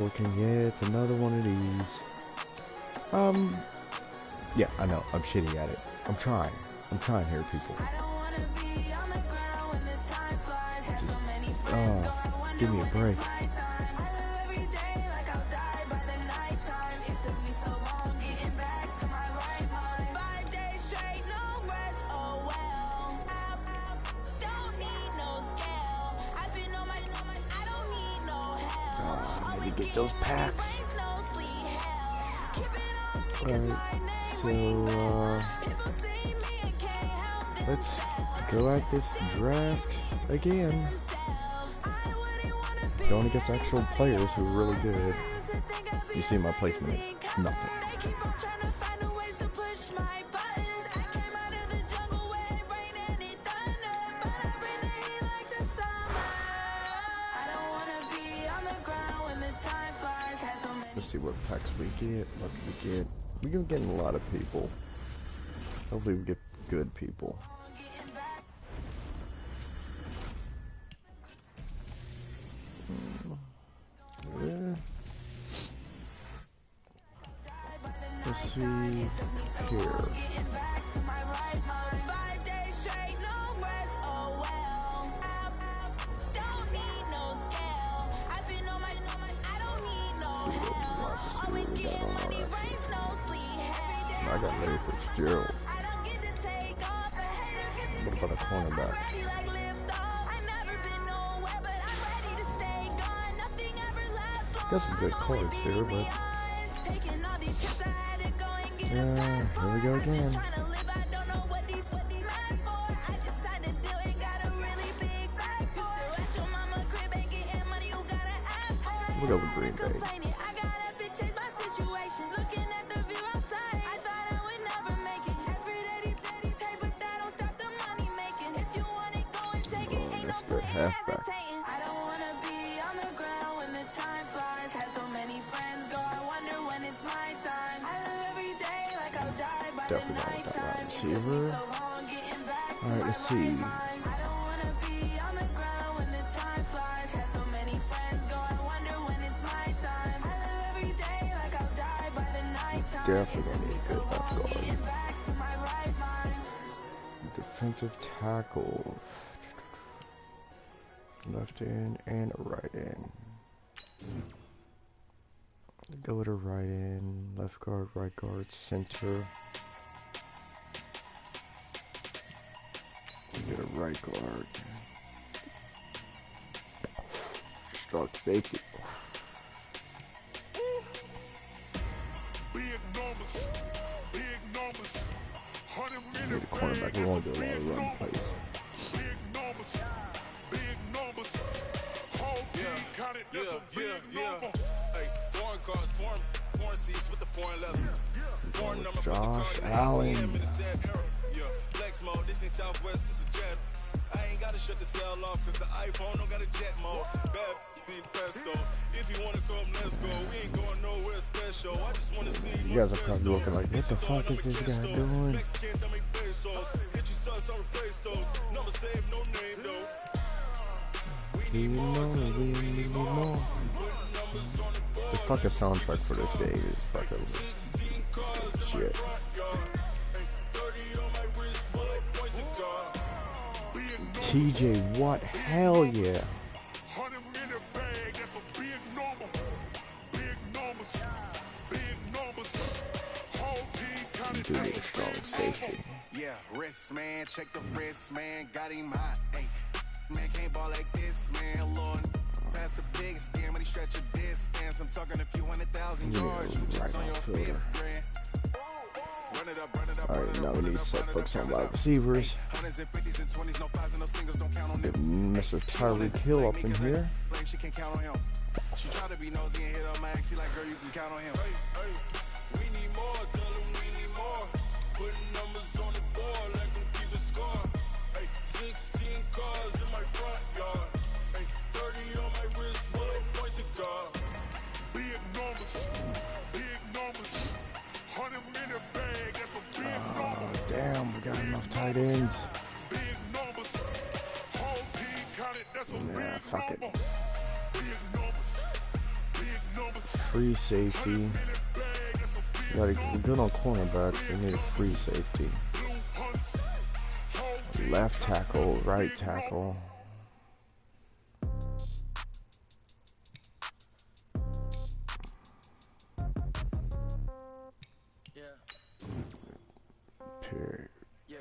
Working, yeah, it's another one of these. Yeah, I know, I'm shitty at it. I'm trying here, people. Just, give me a break. Let me get those packs. Alright, so, let's go at this draft again. Going against actual players who are really good. You see my placement is nothing. Let's see what packs we get, what we get. We're getting a lot of people. Hopefully we get good people. Yeah. Let's see here. I got Larry Fitzgerald. What about a cornerback? Got some good cards there, but here we go again. We'll go with Green Bay. Halfback. Definitely not with that wide receiver. Alright, let's see. Definitely gonna need a good left guard. Defensive tackle. Left end and a right end. Go with a right end, left guard, right guard, center. Get a right guard. Strong safety. Need a cornerback. We won't do a lot of run plays. Josh Allen. I ain't gotta shut the cell off cause the iPhone don't got a jet mode. Bad pesto. If you wanna come, let's go. We ain't going nowhere special. I just wanna see. You guys are probably looking like, what the fuck is this guy doing? We need more. The fucking soundtrack for this game is fucking shit. TJ Watt, hell yeah. You do need a strong safety. Yeah, wrist man, check the wrist man, got him hot. Hey, man can't ball like this, man. Lord, pass the big scam, but he stretch a distance. I'm talking a few 100,000 yards. You just on your fifth grand. Alright, now we need to set folks on wide receivers. Get Mr. Tyreek Hill up in here. She can't count on him. She try to be nosy and hit her max. She like, girl, you can count on him. We need more, tell him we need more. Putting numbers on the board, like them keep a score. 16 cars in my front yard. 30 on my wrist, bullet point to God. Big numbers, big numbers. 100 minute bag, that's a big number. Damn, we got enough tight ends. Big numbers. Whole team counted, that's a Yeah, fuck it. big numbers. Big numbers. free safety. We're good on cornerbacks. We need a free safety. Left tackle, right tackle.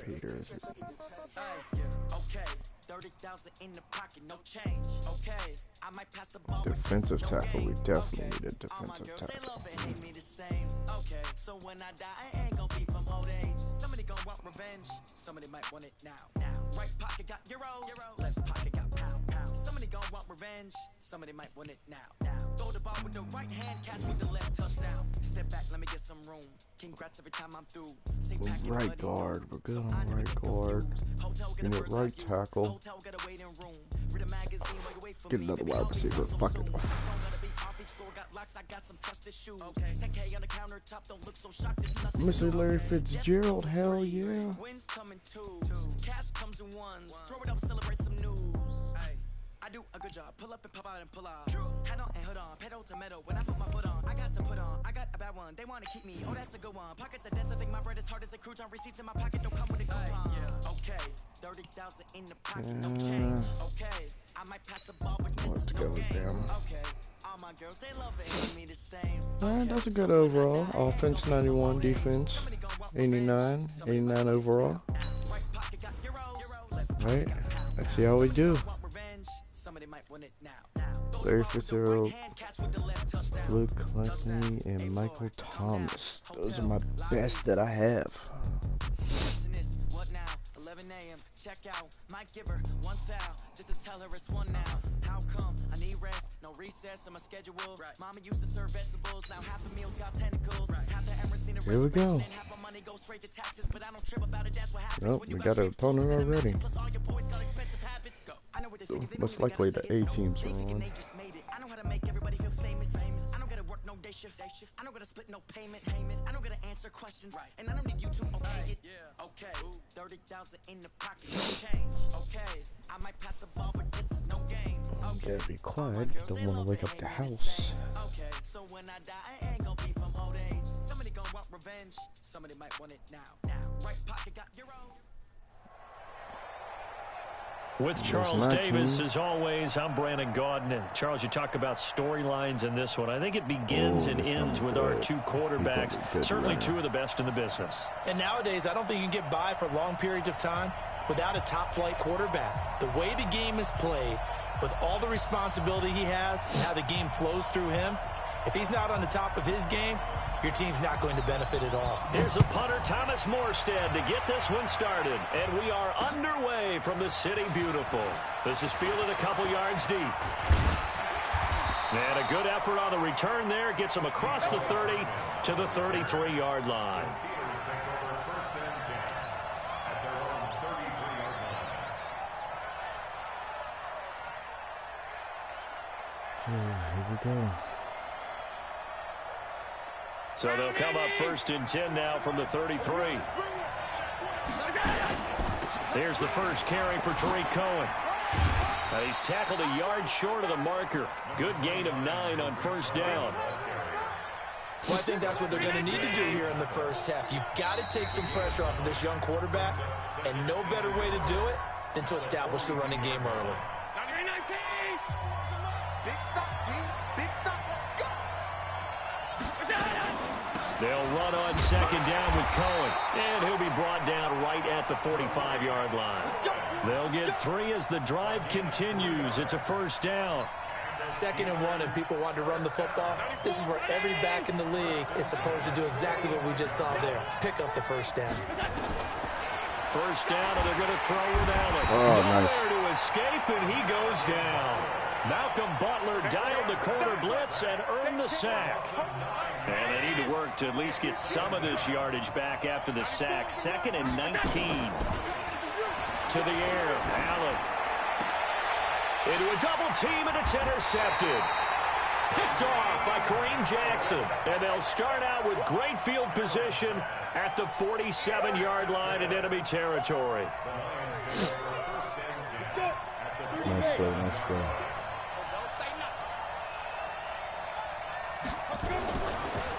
Peters. Defensive tackle. We definitely need a defensive tackle. Okay, so when I die, I ain't gonna be from old age. Somebody gonna want revenge. Somebody might want it now. Right pocket got euros. Left pocket got pound. Somebody gonna want revenge. Somebody might want it now. Throw the ball with the right hand, catch with the left touchdown. Step back, let me get some room. Congrats every time I'm through. Right guard. We're good on right guard. We need right tackle. Get another wide receiver. Fuck it. Mr. Larry Fitzgerald, hell yeah. Cash comes in ones. Throw it up, celebrate some news. I do a good job. Pull up and pop out and pull out. Head on and hood on. Pedal to metal. When I put my foot on, I got to put on. I got a bad one. They want to keep me. Oh, that's a good one. Pockets are dense. I think my bread is hard as a crouton. Receipts in my pocket don't come with a coupon. Okay. 30,000 in the pocket. No change. Okay. I might pass the ball, but this is no game. Okay. All my girls, they love it. Me the same. Alright, that's a good overall. Offense 91, defense 89. 89 overall. Right. Let's see how we do. Larry Fitzgerald, Luke Clancy, and Michael Thomas. Those are my best that I have. What now? 11 a.m. Check out. Might give her one foul just to tell her it's one now. How come? I need rest. No recess on my schedule. Mama used to serve vegetables. Now half the meals got tentacles. Here we go. Nope, we got an opponent already. Most likely the A teams are on. I know how to make everybody feel famous. I don't gotta work no day shift. I don't gotta split no payment. I don't gotta answer questions. And I don't need you to okay it. Okay. 30,000 in the pocket, no change. Okay. I might pass the ball, but this is no game. Okay, be quiet. Don't want to wake up the house. Okay. So when I die, I ain't gonna be from old age. Somebody gonna want revenge. Somebody might want it now. Right pocket got euros. With Charles Davis, as always, I'm Brandon Gaudin. Charles, you talk about storylines in this one. I think it begins and ends with our two quarterbacks, certainly two of the best in the business. And nowadays, I don't think you can get by for long periods of time without a top-flight quarterback. The way the game is played, with all the responsibility he has and how the game flows through him, if he's not on the top of his game, your team's not going to benefit at all. Here's a punter, Thomas Morstead, to get this one started. And we are underway from the City Beautiful. This is fielded a couple yards deep. And a good effort on the return there. Gets him across the 30 to the 33-yard line. Here we go. So they'll come up 1st and 10 now from the 33. Here's the first carry for Tariq Cohen. He's tackled a yard short of the marker. Good gain of 9 on 1st down. Well, I think that's what they're going to need to do here in the first half. You've got to take some pressure off of this young quarterback, and no better way to do it than to establish the running game early. They'll run on 2nd down with Cohen, and he'll be brought down right at the 45-yard line. They'll get 3 as the drive continues. It's a 1st down. 2nd and 1, and people want to run the football. This is where every back in the league is supposed to do exactly what we just saw there. Pick up the 1st down. 1st down, and they're going to throw with Allen. Oh, nice. There to escape, and he goes down. Malcolm Butler dialed the corner blitz and earned the sack. And they need to work to at least get some of this yardage back after the sack. 2nd and 19. To the air, Allen. Into a double team, and it's intercepted. Picked off by Kareem Jackson. And they'll start out with great field position at the 47-yard line in enemy territory. Nice play, nice play.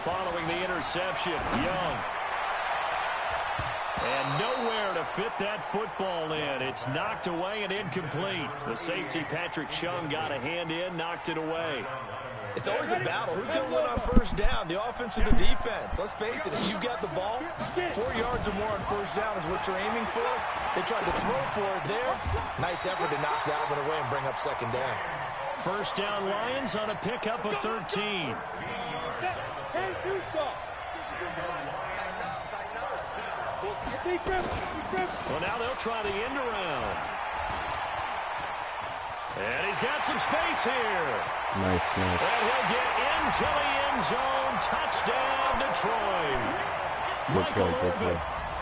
following the interception. Young. And nowhere to fit that football in. It's knocked away and incomplete. The safety, Patrick Chung, got a hand in, knocked it away. It's always a battle. Who's going to win on first down, the offense or the defense? Let's face it, if you've got the ball, 4 yards or more on first down is what you're aiming for. They tried to throw for it there. Nice effort to knock that one away and bring up second down. First down, Lions on a pickup of 13. Well, now they'll try the end around. And he's got some space here. Nice. And he'll get into the end zone. Touchdown, Detroit. Good play.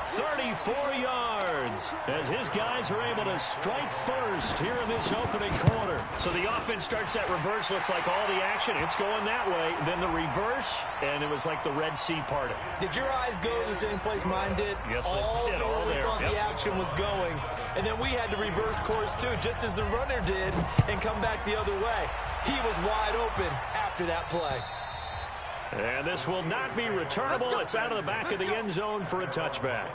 34 yards as his guys are able to strike first here in this opening quarter. So the offense starts that reverse. Looks like all the action. It's going that way. Then the reverse, and it was like the Red Sea parted. Did your eyes go to the same place mine did? Yes, all they did. to where we thought Yep. the action was going. And then we had to reverse course, too, just as the runner did, and come back the other way. He was wide open after that play. And this will not be returnable. It's out of the back of the end zone for a touchback.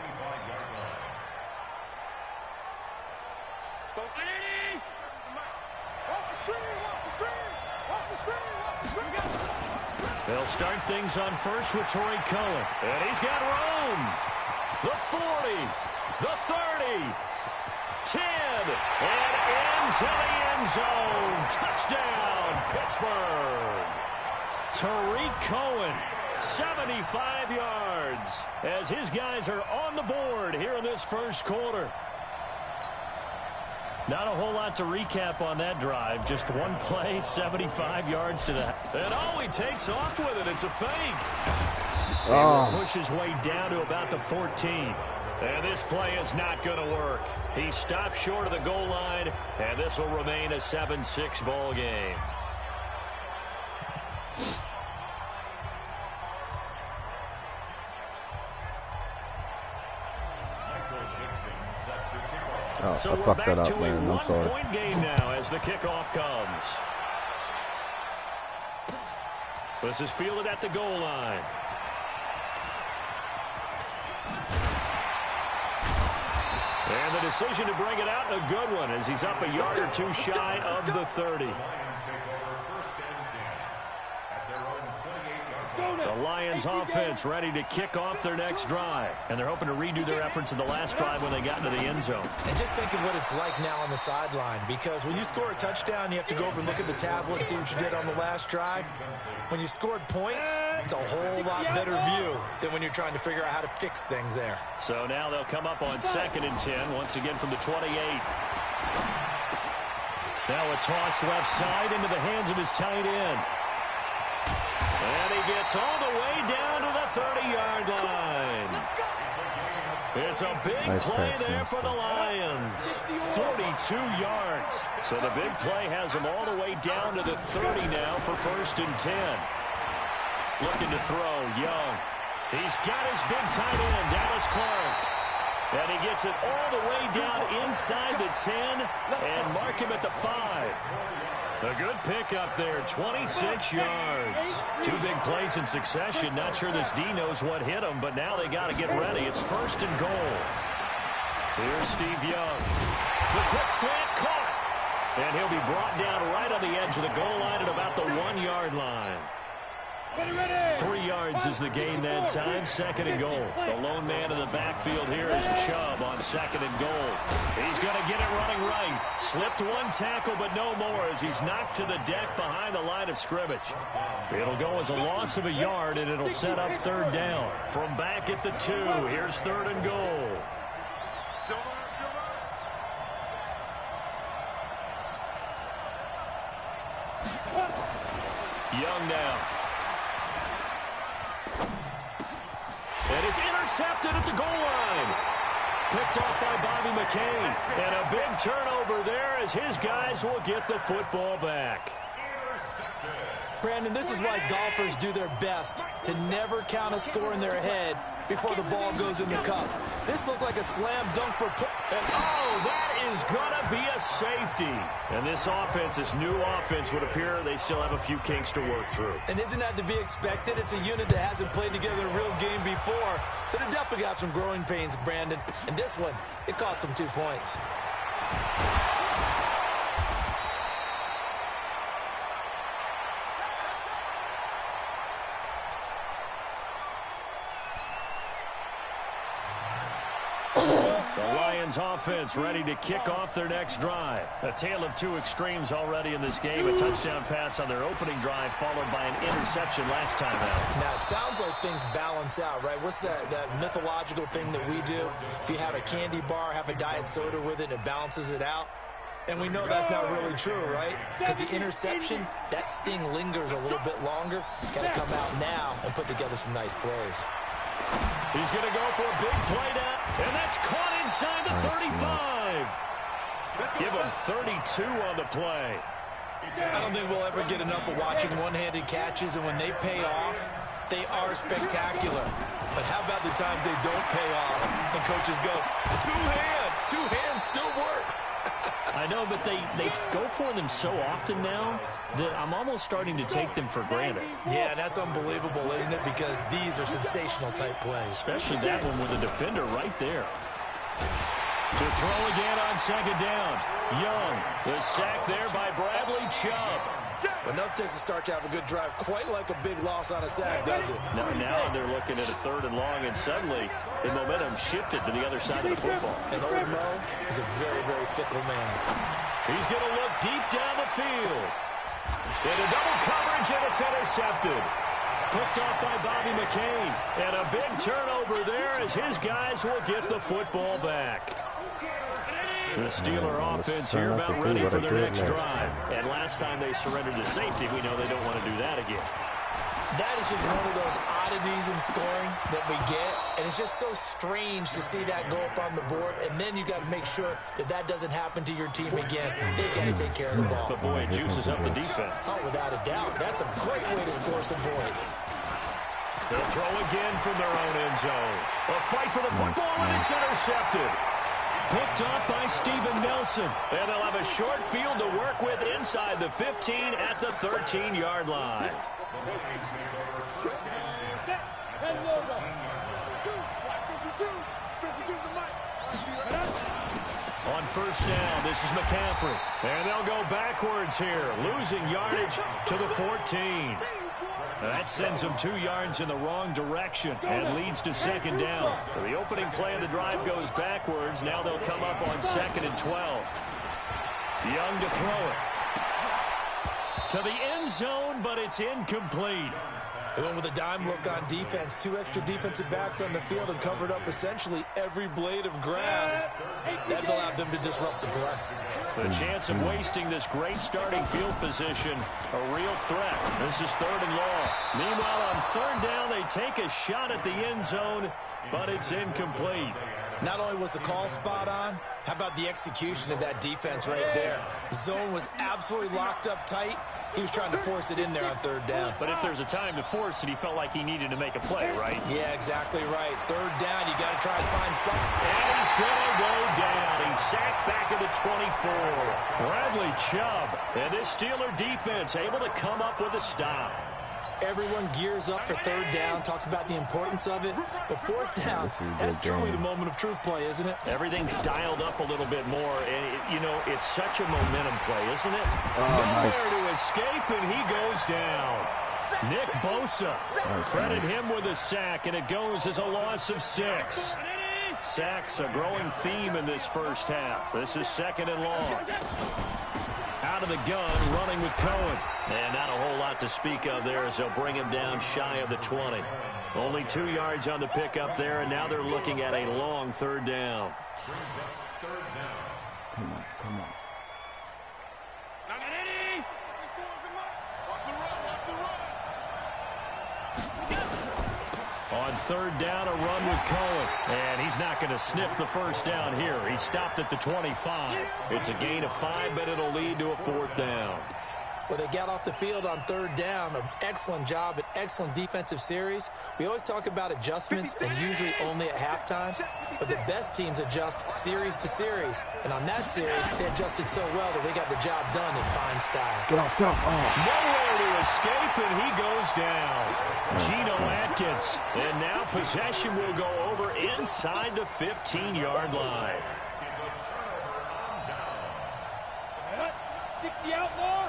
They'll start things on first with Torrey Cohen. And he's got room. The 40, the 30, 10, and into the end zone. Touchdown, Pittsburgh. Tariq Cohen, 75 yards, as his guys are on the board here in this first quarter. Not a whole lot to recap on that drive. Just one play, 75 yards to the... And he takes off with it. It's a fake. He will push his way down to about the 14. And this play is not going to work. He stopped short of the goal line, and this will remain a 7-6 ball game. Oh, So I we're fucked back that up, to man. a I'm sorry. one-point game now as the kickoff comes. This is fielded at the goal line. And the decision to bring it out, a good one, as he's up a yard or two shy of the 30. The Lions offense ready to kick off their next drive. And they're hoping to redo their efforts in the last drive when they got into the end zone. And just think of what it's like now on the sideline, because when you score a touchdown, you have to go over and look at the tablet and see what you did on the last drive. When you scored points, it's a whole lot better view than when you're trying to figure out how to fix things there. So now they'll come up on 2nd and 10, once again from the 28. Now a toss left side into the hands of his tight end. And he gets all the way down to the 30-yard line. It's a big play there for the Lions. 42 yards. So the big play has him all the way down to the 30 now for 1st and 10. Looking to throw, Young. He's got his big tight end, Dallas Clark. And he gets it all the way down inside the 10 and mark him at the 5. A good pickup there, 26 yards. 2 big plays in succession. Not sure this D knows what hit him, but now they got to get ready. It's 1st and goal. Here's Steve Young. The quick slant caught. And he'll be brought down right on the edge of the goal line at about the 1-yard line. 3 yards is the gain that time. 2nd and goal. The lone man in the backfield here is Chubb on 2nd and goal. He's going to get it running right. Slipped one tackle, but no more as he's knocked to the deck behind the line of scrimmage. It'll go as a loss of a yard, and it'll set up 3rd down. From back at the 2, here's 3rd and goal. Young now. And it's intercepted at the goal line. Picked off by Bobby McCain. And a big turnover there as his guys will get the football back. Brandon, this is why golfers do their best to never count a score in their head before the ball goes in the cup. This looked like a slam dunk for... And oh, that is going to be a safety. And this offense, this new offense, would appear they still have a few kinks to work through. And isn't that to be expected? It's a unit that hasn't played together a real game before. So they definitely got some growing pains, Brandon. And this one, it cost them 2 points. Offense ready to kick off their next drive. A tale of two extremes already in this game. A touchdown pass on their opening drive followed by an interception last time out. Now, it sounds like things balance out, right? What's that mythological thing that we do? If you have a candy bar, have a diet soda with it, and it balances it out. And we know that's not really true, right? Because the interception, that sting lingers a little bit longer. Got to come out now and put together some nice plays. He's going to go for a big play now, and that's caught inside the 35. Give him 32 on the play. I don't think we'll ever get enough of watching one-handed catches, and when they pay off, they are spectacular. But how about the times they don't pay off, and coaches go, two hands still works. I know, but they go for them so often now that I'm almost starting to take them for granted. Yeah, that's unbelievable, isn't it? Because these are sensational type plays. Especially that one with the defender right there. To throw again on second down. Young, the sack there by Bradley Chubb. Enough takes to start to have a good drive, quite like a big loss on a sack, does it? Now they're looking at a 3rd and long, and suddenly the momentum shifted to the other side of the football. And old Mo is a very, very fickle man. He's going to look deep down the field. Into double coverage, and it's intercepted. Picked off by Bobby McCain. And a big turnover there as his guys will get the football back. The Steeler offense here about ready for their next drive. And last time they surrendered to safety, we know they don't want to do that again. That is just one of those oddities in scoring that we get. And it's just so strange to see that go up on the board. And then you got to make sure that that doesn't happen to your team again. They got to take care of the ball. But boy, it juices up the defense. Oh, without a doubt. That's a great way to score some points. They'll throw again from their own end zone. A fight for the football, and it's intercepted. Picked up by Steven Nelson. And they'll have a short field to work with inside the 15 at the 13-yard line. On first down, this is McCaffrey. And they'll go backwards here, losing yardage to the 14. That sends them 2 yards in the wrong direction and leads to second down. So the opening play of the drive goes backwards. Now they'll come up on 2nd and 12. Young to throw it. To the end zone, but it's incomplete. They went with a dime look on defense. 2 extra defensive backs on the field and covered up essentially every blade of grass. That allowed them to disrupt the play. The chance of wasting this great starting field position, a real threat. This is 3rd and long. Meanwhile, on 3rd down, they take a shot at the end zone, but it's incomplete. Not only was the call spot on, how about the execution of that defense right there? The zone was absolutely locked up tight. He was trying to force it in there on 3rd down. But if there's a time to force it, he felt like he needed to make a play, right? Yeah, exactly right. 3rd down, you got to try and find something. And he's going to go down. He's sacked back at the 24. Bradley Chubb. And this Steeler defense able to come up with a stop. Everyone gears up for 3rd down, talks about the importance of it. But 4th down, that's truly the moment of truth play, isn't it? Everything's dialed up a little bit more. And, you know, it's such a momentum play, isn't it? Nice. Nowhere to escape, and he goes down. Nick Bosa. Credit him with a sack, and it goes as a loss of 6. Sacks a growing theme in this first half. This is 2nd and long. Out of the gun, running with Cohen. And not a whole lot to speak of there as they'll bring him down shy of the 20. Only 2 yards on the pickup there, and now they're looking at a long 3rd down. Come on, come on. On 3rd down, a run with Cohen. And he's not going to sniff the first down here. He stopped at the 25. It's a gain of 5, but it'll lead to a 4th down. Well, they got off the field on third down. An excellent job, an excellent defensive series. We always talk about adjustments and usually only at halftime. But the best teams adjust series to series. And on that series, they adjusted so well that they got the job done in fine style. Get off, get off. Oh. Nowhere to escape, and he goes down. Geno Atkins. And now possession will go over inside the 15-yard line. 60 out more.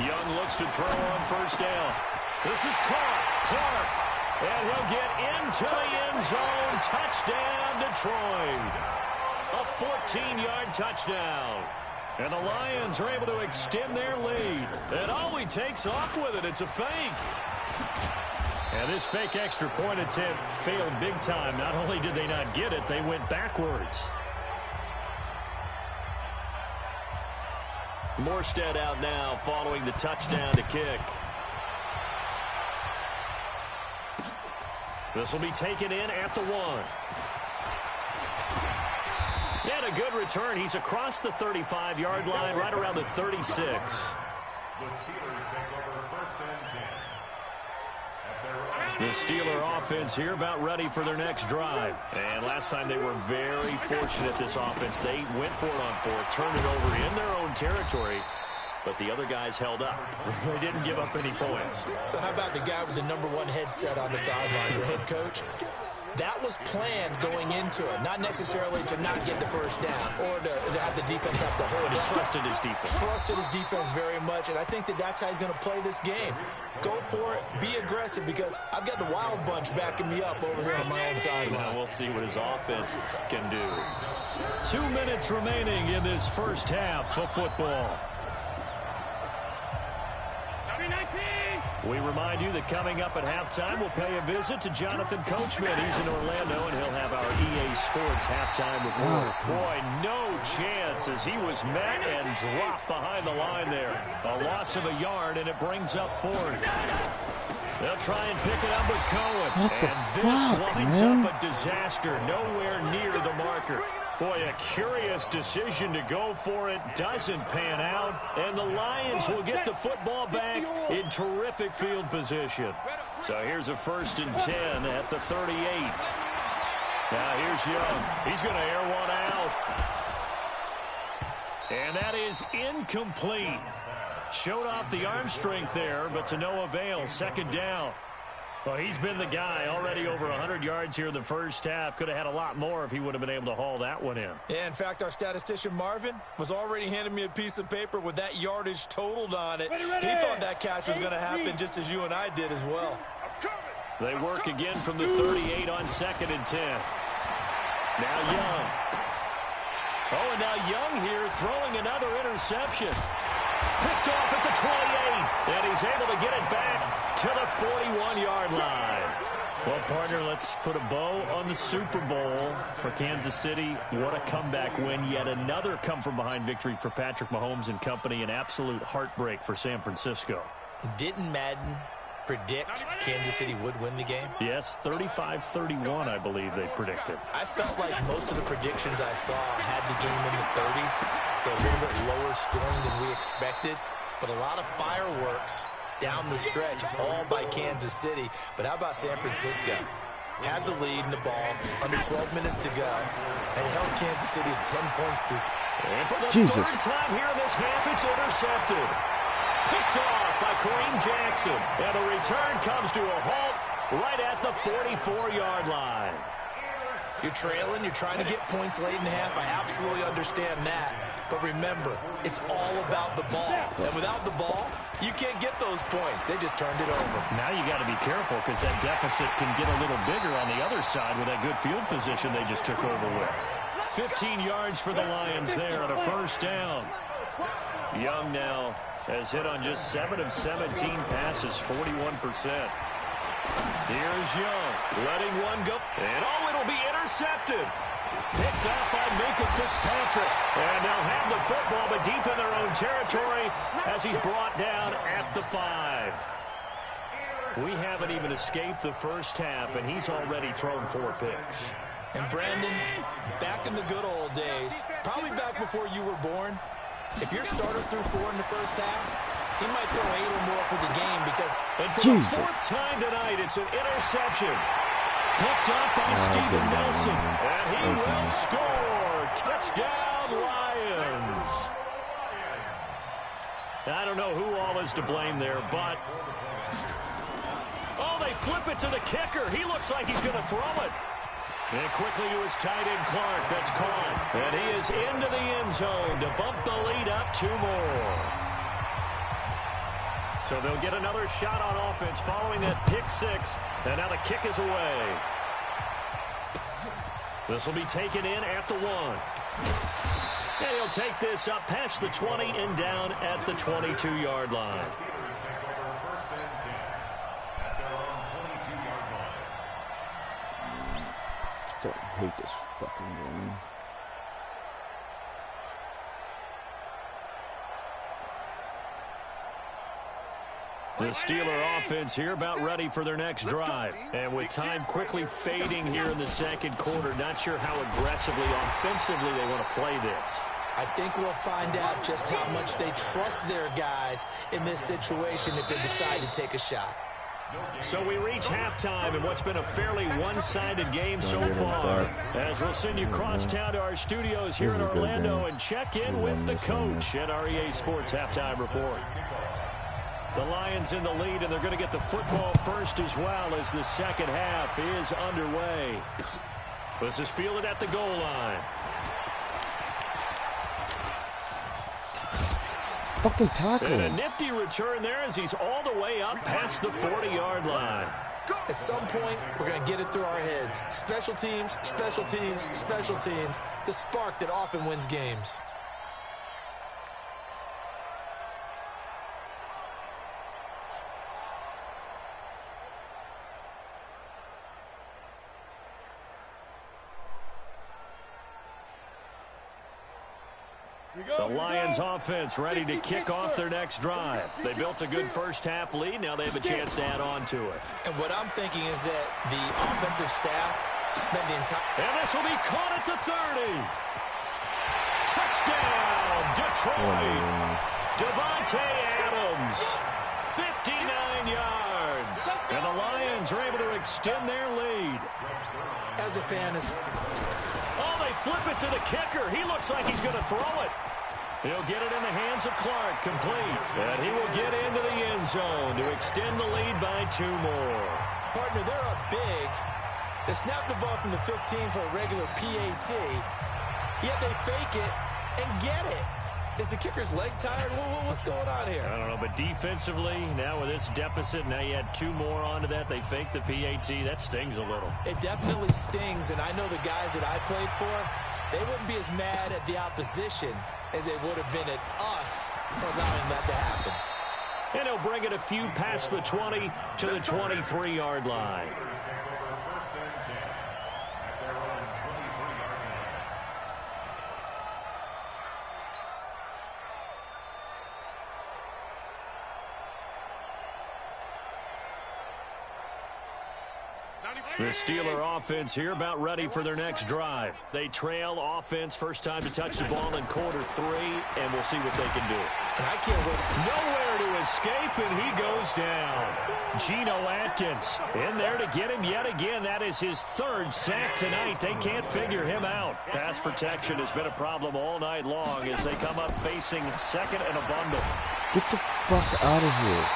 Young looks to throw on first down. This is caught. Clark. And he'll get into the end zone. Touchdown, Detroit. A 14-yard touchdown. And the Lions are able to extend their lead. And he takes off with it. It's a fake. And this fake extra point attempt failed big time. Not only did they not get it, they went backwards. Morstead out now following the touchdown to kick. This will be taken in at the 1. And a good return. He's across the 35-yard line, right around the 36. The Steelers take over first and 10. The Steeler offense here about ready for their next drive. And last time they were very fortunate, this offense. They went for it on 4, turned it over in their own territory, but the other guys held up. They didn't give up any points. So how about the guy with the #1 headset on the sidelines, the head coach? That was planned going into it, not necessarily to not get the first down or to have the defense have to hold it. He trusted his defense. Trusted his defense very much, and I think that's how he's going to play this game. Go for it, be aggressive, because I've got the Wild Bunch backing me up over here on my own sideline. Now we'll see what his offense can do. 2 minutes remaining in this first half of football. We remind you that coming up at halftime, we'll pay a visit to Jonathan Coachman. He's in Orlando, and he'll have our EA Sports halftime report. Boy, no chance as he was met and dropped behind the line there. A loss of a yard, and it brings up 4th. They'll try and pick it up with Cohen. And this winds up a disaster. Nowhere near the marker. Boy, a curious decision to go for it. Doesn't pan out. And the Lions will get the football back in terrific field position. So here's a 1st and 10 at the 38. Now here's Young. He's going to air one out. And that is incomplete. Showed off the arm strength there, but to no avail. 2nd down. Well, he's been the guy already over 100 yards here in the first half. Could have had a lot more if he would have been able to haul that one in. Yeah, in fact, our statistician Marvin was already handing me a piece of paper with that yardage totaled on it. He thought that catch was going to happen just as you and I did as well. They work again from the 38 on 2nd and 10. Now Young. Oh, and now Young here throwing another interception. Picked off at the 28, and he's able to get it back to the 41-yard line. Well, partner, let's put a bow on the Super Bowl for Kansas City. What a comeback win. Yet another come-from-behind victory for Patrick Mahomes and company. An absolute heartbreak for San Francisco. Didn't Madden predict Kansas City would win the game? Yes, 35-31, I believe they predicted. I felt like most of the predictions I saw had the game in the 30s, so a little bit lower scoring than we expected, but a lot of fireworks down the stretch, all by Kansas City. But how about San Francisco? Had the lead in the ball, under 12 minutes to go, and held Kansas City to 10 points through. And for the third time here in this half, it's intercepted. Picked off by Kareem Jackson. And the return comes to a halt right at the 44-yard line. You're trailing. You're trying to get points late in the half. I absolutely understand that. But remember, it's all about the ball. And without the ball, you can't get those points. They just turned it over. Now you got to be careful because that deficit can get a little bigger on the other side with that good field position they just took over with. 15 yards for the Lions there on a 1st down. Young now has hit on just 7 of 17 passes, 41%. Here's Young, letting one go. And it'll be intercepted. Picked up by Minkah Fitzpatrick. And they'll have the football, but deep in their own territory as he's brought down at the 5. We haven't even escaped the first half, and he's already thrown 4 picks. And Brandon, back in the good old days, probably back before you were born, if your starter threw 4 in the first half, he might throw 8 or more for the game because... And for the 4th time tonight, it's an interception. Picked up by Steven Nelson. And he will score. Touchdown, Lions. I don't know who all is to blame there, but... Oh, they flip it to the kicker. He looks like he's going to throw it. And quickly to his tight end, Clark. That's caught. And he is into the end zone to bump the lead up 2 more. So they'll get another shot on offense following that pick 6. And now the kick is away. This will be taken in at the 1. And he'll take this up past the 20 and down at the 22-yard line. I hate this fucking game. The Steeler offense here about ready for their next drive. And with time quickly fading here in the second quarter, not sure how aggressively, offensively they want to play this. I think we'll find out just how much they trust their guys in this situation if they decide to take a shot. So we reach halftime in what's been a fairly one-sided game so far. As we'll send you crosstown to our studios here in Orlando and check in with the coach at REA Sports Halftime Report. The Lions in the lead, and they're going to get the football first as well as the second half is underway. This is fielded at the goal line. Fucking tackle. And a nifty return there as he's all the way up past the 40-yard line. At some point, we're going to get it through our heads. Special teams, special teams, special teams. The spark that often wins games. The Lions offense ready to kick off their next drive. They built a good first half lead. Now they have a chance to add on to it. And what I'm thinking is that the offensive staff spent the entire... And this will be caught at the 30. Touchdown, Detroit. Devontae Adams, 59 yards. And the Lions are able to extend their lead. As a fan... Oh, they flip it to the kicker. He looks like he's going to throw it. He'll get it in the hands of Clark, complete. And he will get into the end zone to extend the lead by 2 more. Partner, they're up big. They snap the ball from the 15 for a regular PAT, yet they fake it and get it. Is the kicker's leg tired? What's going on here? I don't know, but defensively, now with this deficit, now you add 2 more onto that. They fake the PAT. That stings a little. It definitely stings, and I know the guys that I played for, they wouldn't be as mad at the opposition as they would have been at us for allowing that to happen. And he'll bring it a few past the 20 to the 23-yard line. The Steeler offense here about ready for their next drive. They trail offense, first time to touch the ball in quarter 3, and we'll see what they can do. And I can't wait. Nowhere to escape, and he goes down. Geno Atkins in there to get him yet again. That is his 3rd sack tonight. They can't figure him out. Pass protection has been a problem all night long as they come up facing second and a bundle. Get the fuck out of here.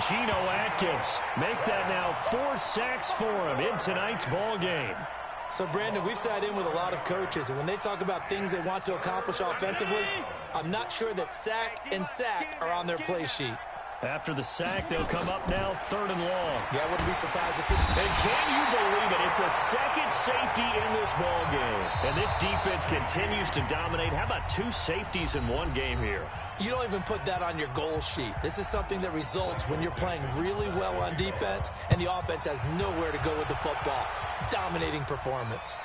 Geno Atkins, make that now 4 sacks for him in tonight's ball game. So, Brandon, we sat in with a lot of coaches, and when they talk about things they want to accomplish offensively, I'm not sure that sack and sack are on their play sheet. After the sack, they'll come up now 3rd and long. Yeah, I wouldn't be surprised to see. And can you believe it? It's a second safety in this ball game. And this defense continues to dominate. How about 2 safeties in one game here? You don't even put that on your goal sheet. This is something that results when you're playing really well on defense and the offense has nowhere to go with the football. Dominating performance.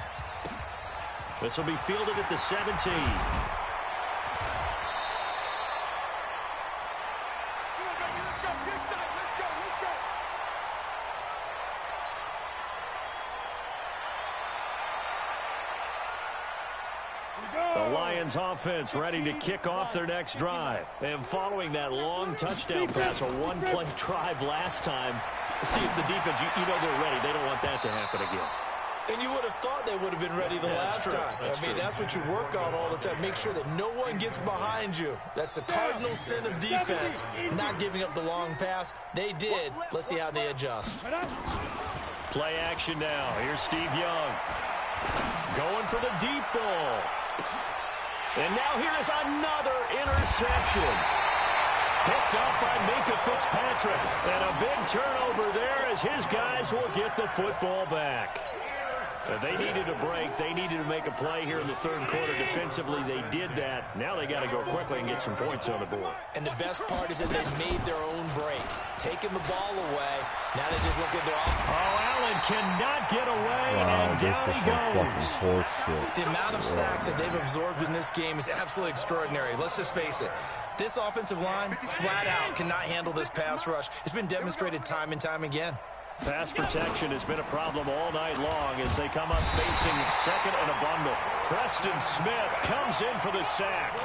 This will be fielded at the 17. Lions offense ready to kick off their next drive. And following that long touchdown pass, a one-play drive last time, see if the defense, you know they're ready. They don't want that to happen again. And you would have thought they would have been ready the last time. I mean, that's what you work on all the time. Make sure that no one gets behind you. That's the cardinal sin of defense, not giving up the long pass. They did. Let's see how they adjust. Play action now. Here's Steve Young. Going for the deep ball. And now here is another interception. Picked up by Minka Fitzpatrick. And a big turnover there as his guys will get the football back. They needed a break. They needed to make a play here in the third quarter. Defensively, they did that. Now they got to go quickly and get some points on the board. And the best part is that they made their own break. Taking the ball away. Now they just look at their own. Oh, Allen cannot get away, and down he goes. The amount of sacks that they've absorbed in this game is absolutely extraordinary. Let's just face it. This offensive line, flat out, cannot handle this pass rush. It's been demonstrated time and time again. Pass protection has been a problem all night long as they come up facing second and a bundle. Preston Smith comes in for the sack.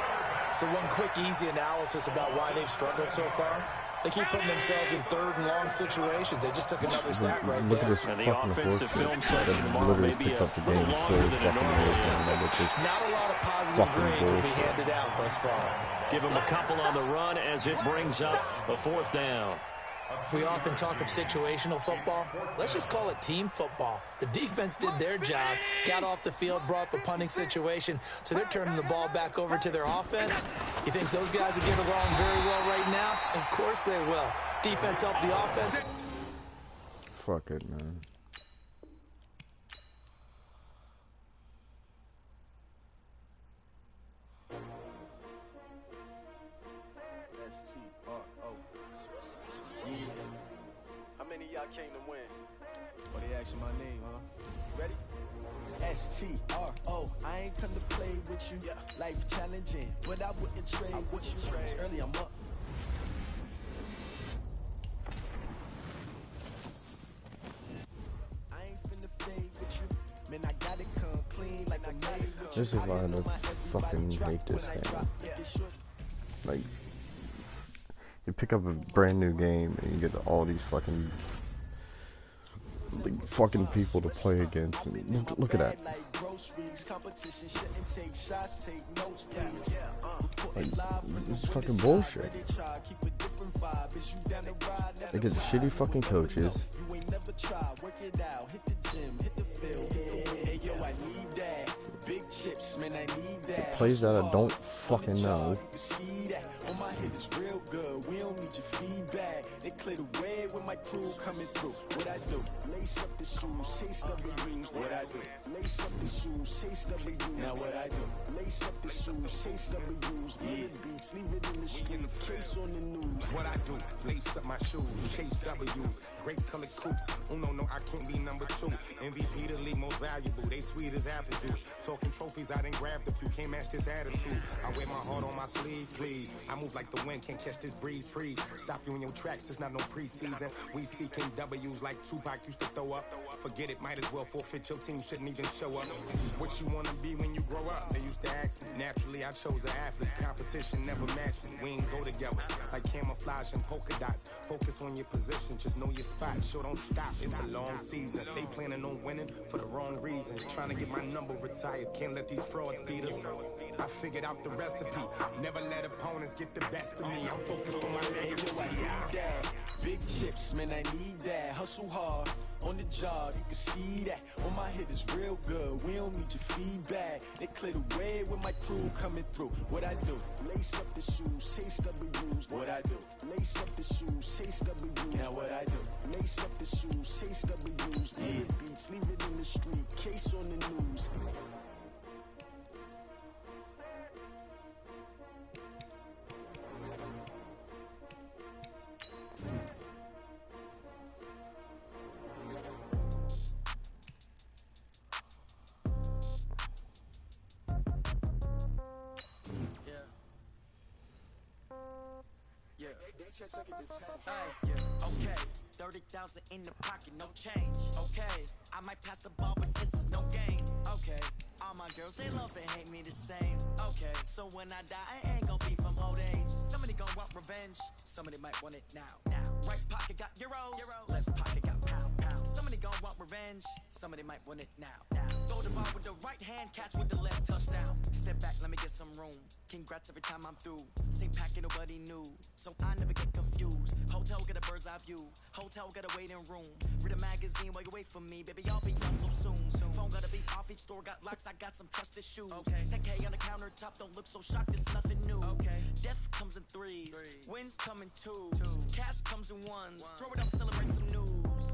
So one quick, easy analysis about why they've struggled so far. They keep putting themselves in third and long situations. They just took another sack right Look there. at this And the fucking offensive film section tomorrow literally may be picked a up the little game longer than it normally is. Not a lot of positive grades will be handed out thus far. Give them a couple on the run as it brings up a fourth down. We often talk of situational football. Let's just call it team football. The defense did their job, got off the field, brought the punting situation, so they're turning the ball back over to their offense. You think those guys will get along very well right now? Of course they will. Defense helped the offense. Fuck it, man. How many of y'all came to win? But they asking my name, huh? Ready? S-T-R-O. I ain't come to play with you. Life challenging, but I wouldn't trade with you. It's early, I'm up. I ain't finna fade with you. Man, I gotta come clean like I made with you. This is why I fucking hate this game. Like, you pick up a brand new game and you get all these fucking people to play against. And look at that. Like, it's fucking bullshit. They get shitty fucking coaches. It plays that I don't fucking know. On my head is real good. We don't need your feedback. They clear the way with my crew coming through. What I do? Lace up the shoes, chase W's. What I do? Lace up the shoes, chase W's. Now what I do? Lace up the shoes, chase W's. Yeah. Beats, leave it in the street. Case on the news. What I do? Lace up my shoes, chase W's. Great colored coops. Oh no, I can't be number 2. MVP the league most valuable. They sweet as apple juice. Talking trophies, I didn't grab the few. Can't match this attitude. I wear my heart on my sleeve, please. I move like the wind, can't catch this breeze, freeze. Stop you in your tracks, there's not no preseason. We seeking W's like Tupac used to throw up. Forget it, might as well forfeit, your team shouldn't even show up. What you wanna be when you grow up? They used to ask me. Naturally, I chose an athlete. Competition never matched me. We ain't go together like camouflage and polka dots. Focus on your position, just know your spot. Sure, don't stop, it's a long season. They planning on winning for the wrong reasons. Trying to get my number retired, can't let these frauds beat us. I figured out the recipe. Never let opponents get the best of me. I'm focused on my legacy. I need that. Big chips, man, I need that. Hustle hard on the job, you can see that. On my head is real good. We don't need your feedback. They clear the way with my crew coming through. What I do? Lace up the shoes, chase W's. What I do? Lace up the shoes, chase W's. Now what I do? Lace up the shoes, chase W's. Yeah. Beats, leave it in the street. Case on the news. Okay, 30,000 in the pocket, no change. Okay, I might pass the ball, but this is no game. Okay. Okay, all my girls, they love and hate me the same. Okay, so when I die, I ain't gonna be from old age. Somebody gon' want revenge, somebody might want it now. Right pocket got euros, left pocket got pound. Somebody gon' want revenge, somebody might want it now. Throw the ball with the right hand, catch with the left, touchdown. Step back, let me get some room. Congrats every time I'm through. Same packet, nobody knew, so I never get confused. Hotel get a bird's eye view, hotel got a waiting room. Read a magazine while you wait for me, baby, I'll be done so soon. Phone gotta be off, each store got locks, I got some trusted shoes. 10K on the countertop, don't look so shocked, it's nothing new. Death comes in threes, wins come in twos, cash comes in ones. Throw it up, celebrate some news.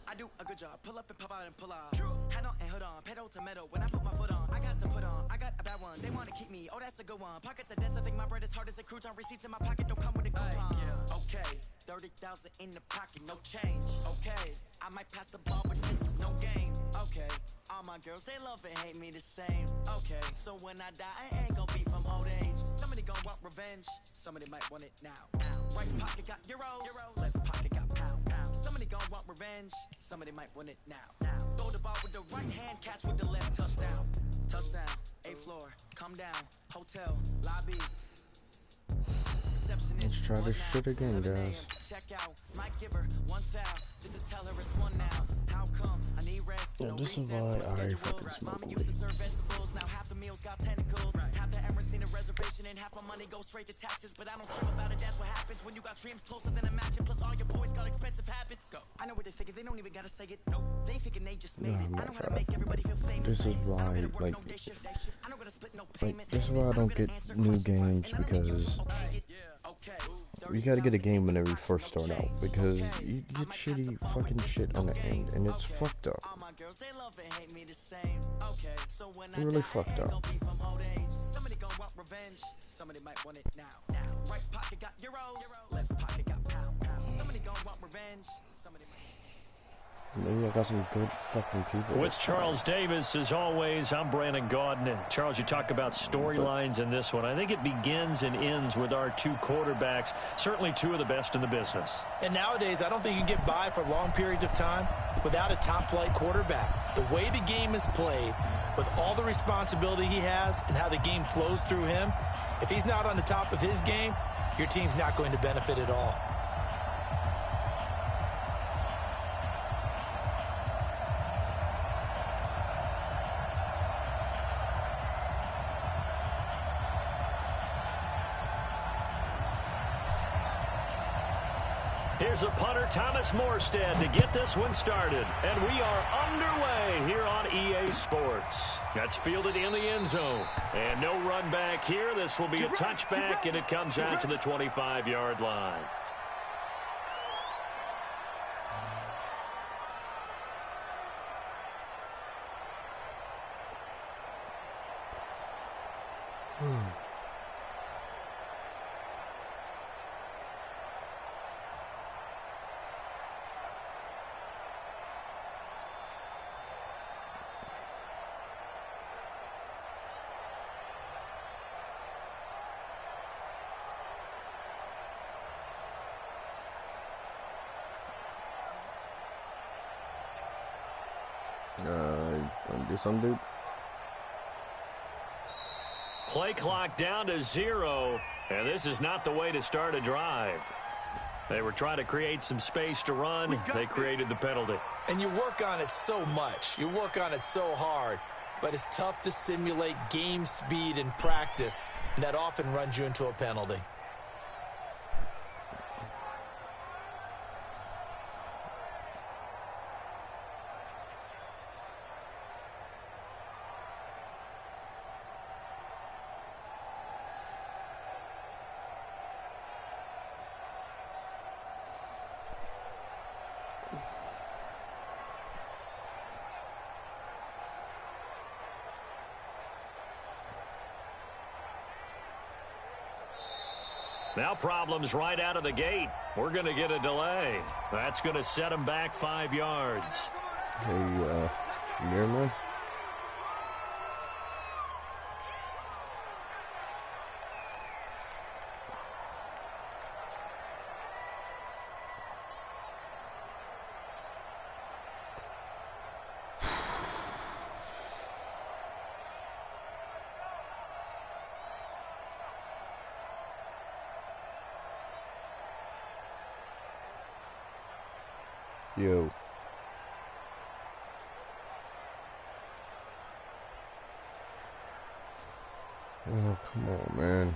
I do a good job, pull up and pop out and pull out. Head on and hood on, pedal to metal. When I put my foot on, I got to put on. I got a bad one, they wanna keep me, oh that's a good one. Pockets are dense, I think my bread is hard as a crouton. Receipts in my pocket don't come with a coupon. Okay, 30,000 in the pocket, no change. Okay, I might pass the ball, but this is no game. Okay, all my girls, they love and hate me the same. Okay, so when I die, I ain't gonna be from old age. Somebody gon' want revenge, somebody might want it now. Right pocket got euros, left pocket got pound. Somebody gon' want revenge, somebody might want it now. Throw the ball with the right hand, catch with the left, touchdown. Touchdown, 8th floor, come down, hotel, lobby. Let's try this shit again, guys. Check out, Mike Giver, 1 foul, just to tell her it's 1 now. How come? I need rest. Yeah, this is why I fucking smoke weed. Used to serve vegetables, now half the meals got tentacles. Half the Emirates need a reservation and half my money goes straight to taxes. But I don't trip about it, that's what happens when you got dreams closer than a match. Plus all your boys got expensive habits. Go. I know what they thinking, they don't even gotta say it. Nope. They thinking they just made it. I know how to make everybody feel famous. This is why, this is why I don't get new games, because you gotta get a game whenever you first start out, because you get shitty fucking shit on the end, and it's fucked up. Really fucked up. Somebody gon' want revenge, somebody might want it now. Right pocket got euros, left pocket got pound. Somebody gon' want revenge, somebody might. Maybe I got some good fucking people. With Charles Davis, as always, I'm Brandon Gaudin. Charles, you talk about storylines in this one. I think it begins and ends with our 2 quarterbacks, certainly 2 of the best in the business. And nowadays, I don't think you can get by for long periods of time without a top-flight quarterback. The way the game is played, with all the responsibility he has and how the game flows through him, if he's not on the top of his game, your team's not going to benefit at all. Here's a punter, Thomas Morstead, to get this one started. And we are underway here on EA Sports. That's fielded in the end zone. And no run back here. This will be a touchback, and it comes out to the 25-yard line. Gonna do some dude. Play clock down to 0, and this is not the way to start a drive. They were trying to create some space to run. They created the penalty. And you work on it so much. You work on it so hard. But it's tough to simulate game speed in practice. And that often runs you into a penalty. Now problems right out of the gate. We're going to get a delay. That's going to set them back 5 yards. Hey, Mirman. Yo. Oh, come on, man.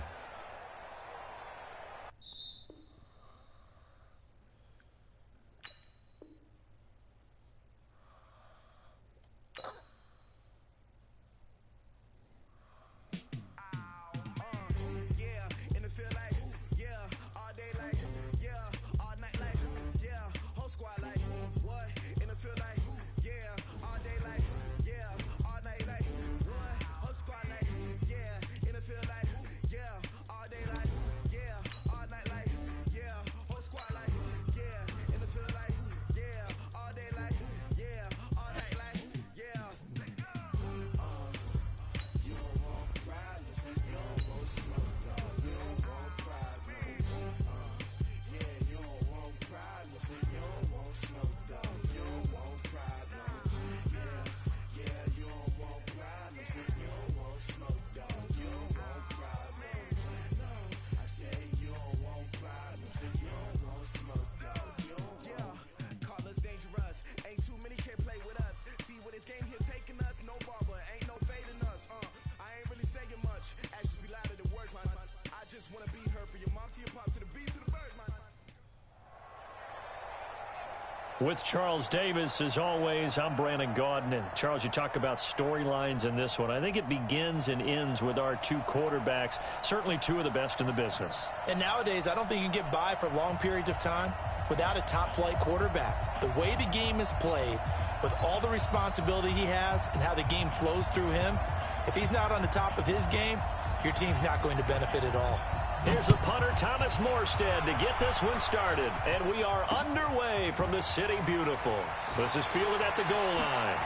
With Charles Davis, as always, I'm Brandon Gaudin. And Charles, you talk about storylines in this one. I think it begins and ends with our two quarterbacks, certainly two of the best in the business. And nowadays, I don't think you can get by for long periods of time without a top-flight quarterback. The way the game is played, with all the responsibility he has and how the game flows through him, if he's not on the top of his game, your team's not going to benefit at all. Here's the punter, Thomas Morstead, to get this one started. And we are underway from the City Beautiful. This is fielded at the goal line.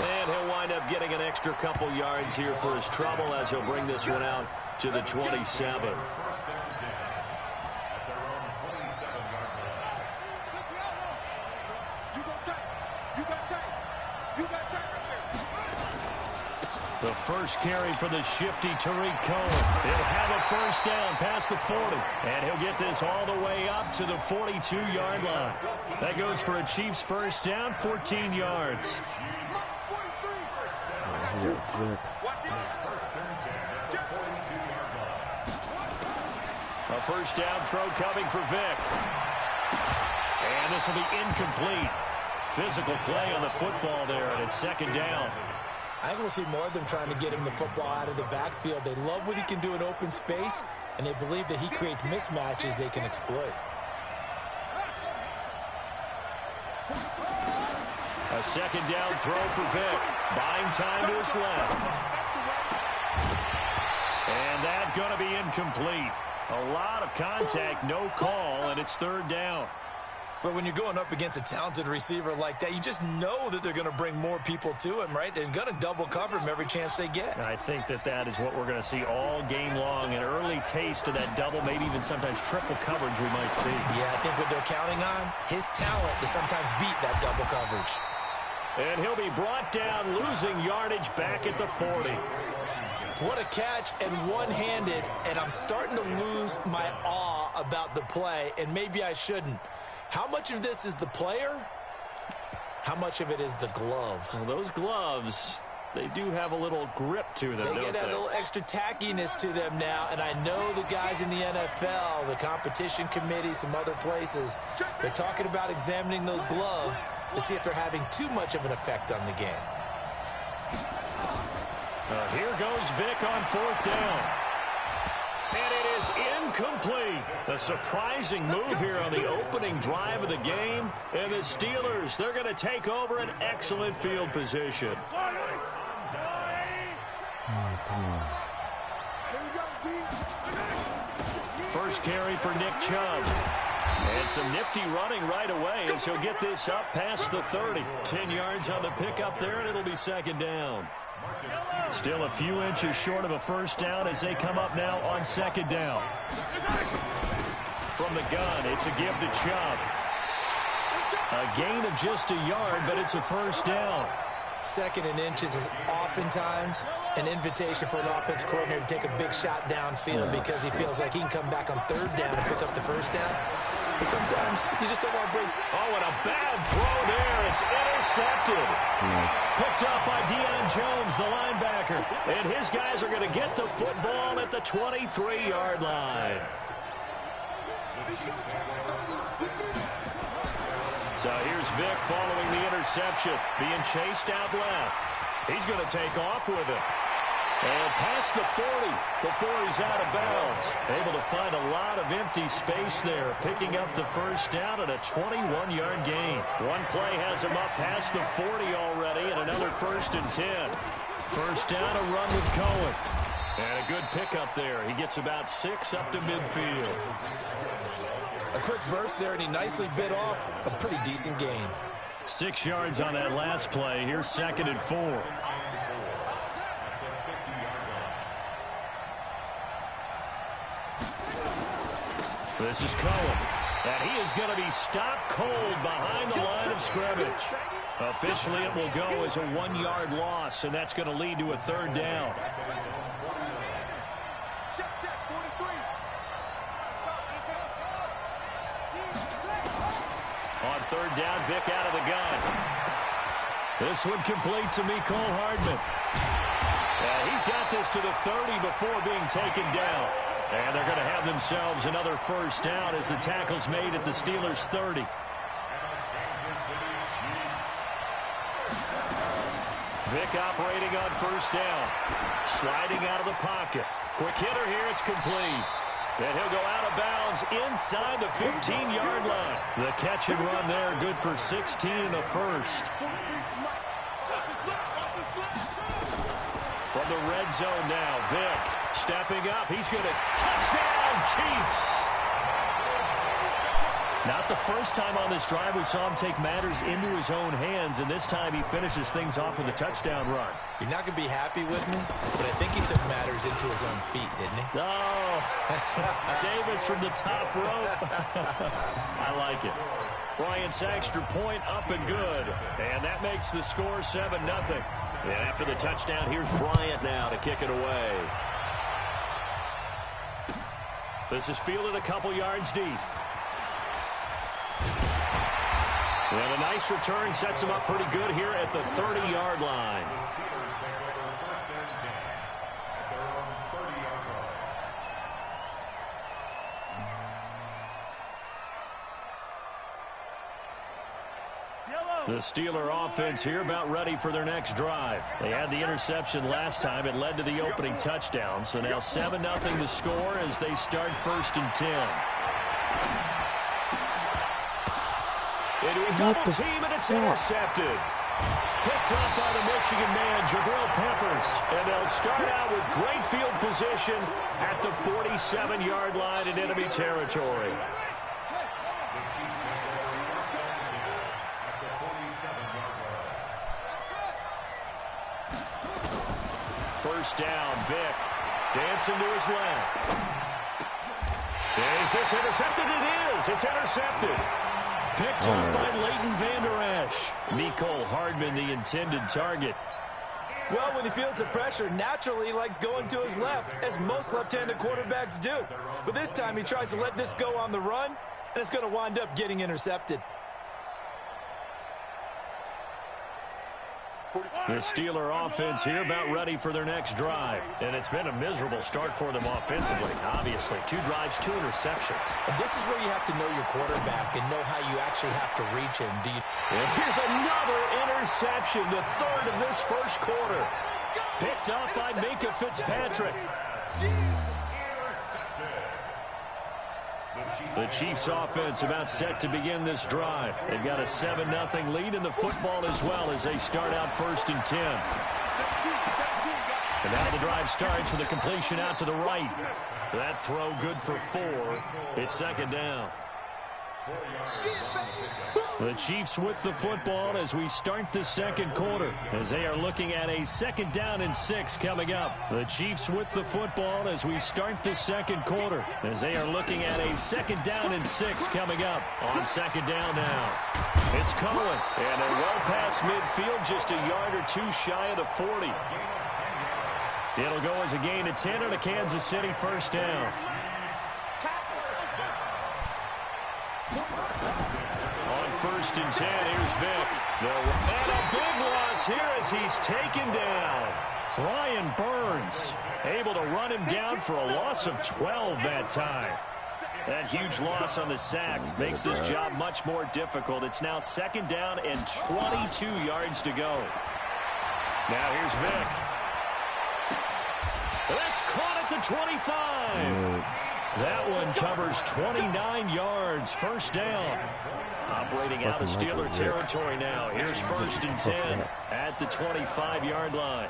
And he'll wind up getting an extra couple yards here for his trouble as he'll bring this one out to the 27. The first carry for the shifty Tariq Cohen. He'll have a first down past the 40. And he'll get this all the way up to the 42-yard line. That goes for a Chiefs first down, 14 yards. A first down throw coming for Vic. And this will be incomplete. Physical play on the football there, and it's second down. I think we'll see more of them trying to get him the football out of the backfield. They love what he can do in open space, and they believe that he creates mismatches they can exploit. A second down throw for Vic. Buying time to his left. And that's going to be incomplete. A lot of contact, no call, and it's third down. But when you're going up against a talented receiver like that, you just know that they're going to bring more people to him, right? They're going to double cover him every chance they get. I think that is what we're going to see all game long. An early taste of that double, maybe even sometimes triple coverage we might see. Yeah, I think what they're counting on, his talent to sometimes beat that double coverage. And he'll be brought down, losing yardage back at the 40. What a catch, and one-handed, and I'm starting to lose my awe about the play, and maybe I shouldn't. How much of this is the player? How much of it is the glove? Well, those gloves, they do have a little grip to them, They get a little extra tackiness to them now, and I know the guys in the NFL, the competition committee, some other places, they're talking about examining those gloves to see if they're having too much of an effect on the game. Here goes Vic on fourth down. And it is incomplete. A surprising move here on the opening drive of the game. And the Steelers, they're going to take over an excellent field position. Oh, come on. First carry for Nick Chubb. And some nifty running right away as he'll get this up past the 30. 10 yards on the pickup there, and it'll be second down. Still a few inches short of a first down as they come up now on second down. From the gun, it's a give to Chubb. A gain of just a yard, but it's a first down. Second and inches is oftentimes an invitation for an offense coordinator to take a big shot downfield because he feels like he can come back on third down and pick up the first down. Sometimes you just don't want to break. Oh, and a bad throw there. It's intercepted. Picked up by Deion Jones, the linebacker. And his guys are going to get the football at the 23-yard line. So here's Vic following the interception. Being chased out left. He's going to take off with it. And past the 40 before he's out of bounds. Able to find a lot of empty space there. Picking up the first down and a 21-yard gain. One play has him up past the 40 already and another 1st and 10. First down, a run with Cohen. And a good pickup there. He gets about 6 up to midfield. A quick burst there, and he nicely bit off a pretty decent gain. 6 yards on that last play. Here's 2nd and 4. This is Cohen. And he is going to be stopped cold behind the line of scrimmage. Officially, it will go as a 1-yard loss, and that's going to lead to a 3rd down. On 3rd down, Vic out of the gun. This one complete to Mecole Hardman. And he's got this to the 30 before being taken down. And they're going to have themselves another first down as the tackle's made at the Steelers' 30. Vic operating on first down. Sliding out of the pocket. Quick hitter here, it's complete. And he'll go out of bounds inside the 15-yard line. The catch and run there, good for 16 and a first. From the red zone now, Vic stepping up. He's going to touchdown, Chiefs. Not the first time on this drive we saw him take matters into his own hands, and this time he finishes things off with a touchdown run. You're not going to be happy with me, but I think he took matters into his own feet, didn't he? Oh, Davis from the top rope. I like it. Bryant's extra point up and good, and that makes the score 7-0. And after the touchdown, here's Bryant now to kick it away. This is fielded a couple yards deep. And a nice return sets him up pretty good here at the 30-yard line. The Steeler offense here about ready for their next drive. They had the interception last time. It led to the opening touchdown. So now 7-0 the score as they start 1st and 10. Into a double team, and it's intercepted. Picked up by the Michigan man, Jabril Peppers. And they'll start out with great field position at the 47-yard line in enemy territory. First down, Vic. Dancing to his left. Is this intercepted? It is. It's intercepted. Picked up by Leighton Vander Esch. Mecole Hardman, the intended target. Well, when he feels the pressure, naturally he likes going to his left, as most left-handed quarterbacks do. But this time he tries to let this go on the run, and it's going to wind up getting intercepted. The Steeler offense here about ready for their next drive. And it's been a miserable start for them offensively. Obviously, 2 drives, 2 interceptions. And this is where you have to know your quarterback and know how you actually have to reach him. And here's another interception, the 3rd of this first quarter. Picked up by Minkah Fitzpatrick. The Chiefs offense about set to begin this drive. They've got a 7-0 lead in the football as well as they start out 1st and 10. And now the drive starts with a completion out to the right. That throw good for 4. It's 2nd down. The Chiefs with the football as we start the 2nd quarter, as they are looking at a 2nd down and 6 coming up. The Chiefs with the football as we start the 2nd quarter, as they are looking at a 2nd down and 6 coming up. On 2nd down now, it's Cohen, and they're well past midfield, just a yard or 2 shy of the 40. It'll go as a gain of 10 on a Kansas City first down. On 1st and 10, here's Vick. And a big loss here as he's taken down. Brian Burns able to run him down for a loss of 12 that time. That huge loss on the sack makes this job much more difficult. It's now 2nd down and 22 yards to go. Now here's Vick. That's caught at the 25. That one covers 29 yards. 1st down. Operating out of Steeler territory now. Here's 1st and 10 at the 25-yard line.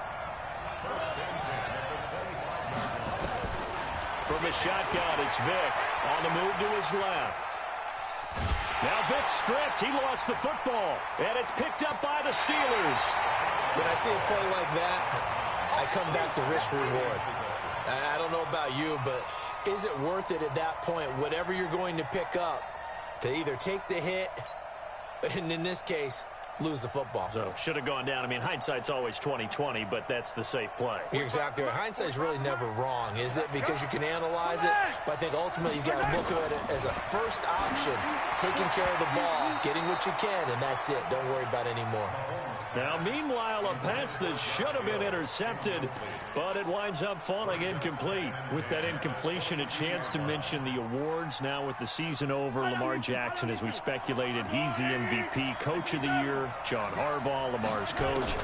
From the shotgun, it's Vick on the move to his left. Now Vick stripped. He lost the football, and it's picked up by the Steelers. When I see a play like that, I come back to risk-reward. I don't know about you, but is it worth it at that point, whatever you're going to pick up, to either take the hit, and in this case, lose the football? So, should have gone down. I mean, hindsight's always 20/20, but that's the safe play. You're exactly right. Hindsight's really never wrong, is it? Because you can analyze it, but I think ultimately you got to look at it as a first option, taking care of the ball, getting what you can, and that's it. Don't worry about it anymore. Now, meanwhile, a pass that should have been intercepted, but it winds up falling incomplete. With that incompletion, a chance to mention the awards. Now with the season over, Lamar Jackson, as we speculated, he's the MVP. Coach of the Year, John Harbaugh, Lamar's coach.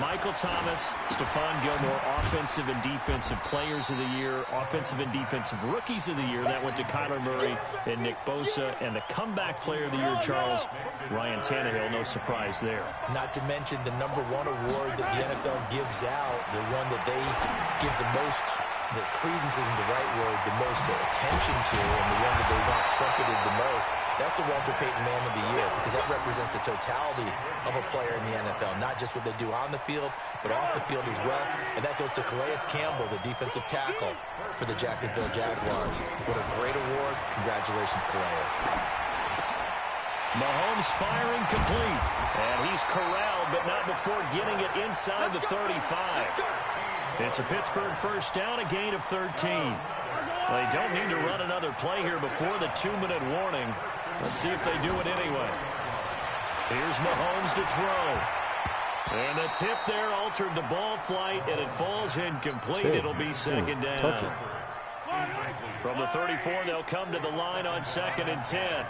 Michael Thomas, Stephon Gilmore, Offensive and Defensive Players of the Year, Offensive and Defensive Rookies of the Year. That went to Kyler Murray and Nick Bosa. And the Comeback Player of the Year, Charles, Ryan Tannehill. No surprise there. Not to mention the #1 award that the NFL gives out, the one that they give the most, the credence isn't the right word, the most attention to, and the one that they want trumpeted the most. That's the Walter Payton Man of the Year, because that represents the totality of a player in the NFL, not just what they do on the field, but off the field as well. And that goes to Calais Campbell, the defensive tackle for the Jacksonville Jaguars. What a great award. Congratulations, Calais. Mahomes firing complete. And he's corralled, but not before getting it inside the 35. It's a Pittsburgh 1st down, a gain of 13. They don't need to run another play here before the 2-minute warning. Let's see if they do it anyway. Here's Mahomes to throw. And the tip there altered the ball flight, and it falls incomplete. It'll be 2nd down. From the 34, they'll come to the line on 2nd and 10.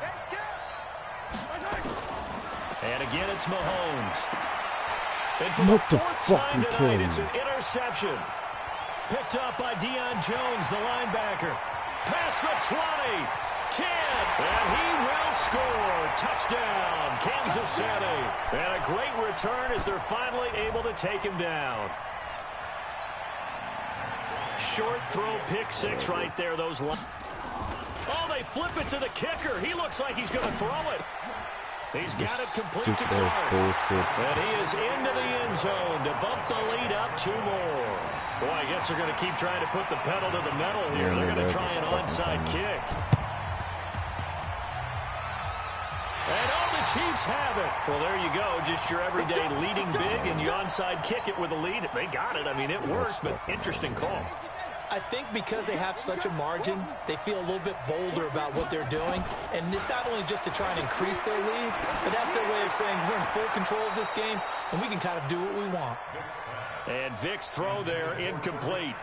And again, it's Mahomes. And for the 4th time tonight, it's an interception. Picked up by Deion Jones, the linebacker. Past the 20, 10, and he will score. Touchdown, Kansas City. And a great return as they're finally able to take him down. Short throw, pick 6 right there. Oh, they flip it to the kicker. He looks like he's going to throw it. He's got it complete to Clark. And he is into the end zone to bump the lead up 2 more. Boy, I guess they're going to keep trying to put the pedal to the metal here. They're going to try an onside kick. And the Chiefs have it. Well, there you go. Just your everyday leading big, and you onside kick it with a lead. They got it. I mean, it worked, but interesting call. I think because they have such a margin, they feel a little bit bolder about what they're doing. And it's not only just to try and increase their lead, but that's their way of saying we're in full control of this game, and we can kind of do what we want. And Vick's throw there, incomplete.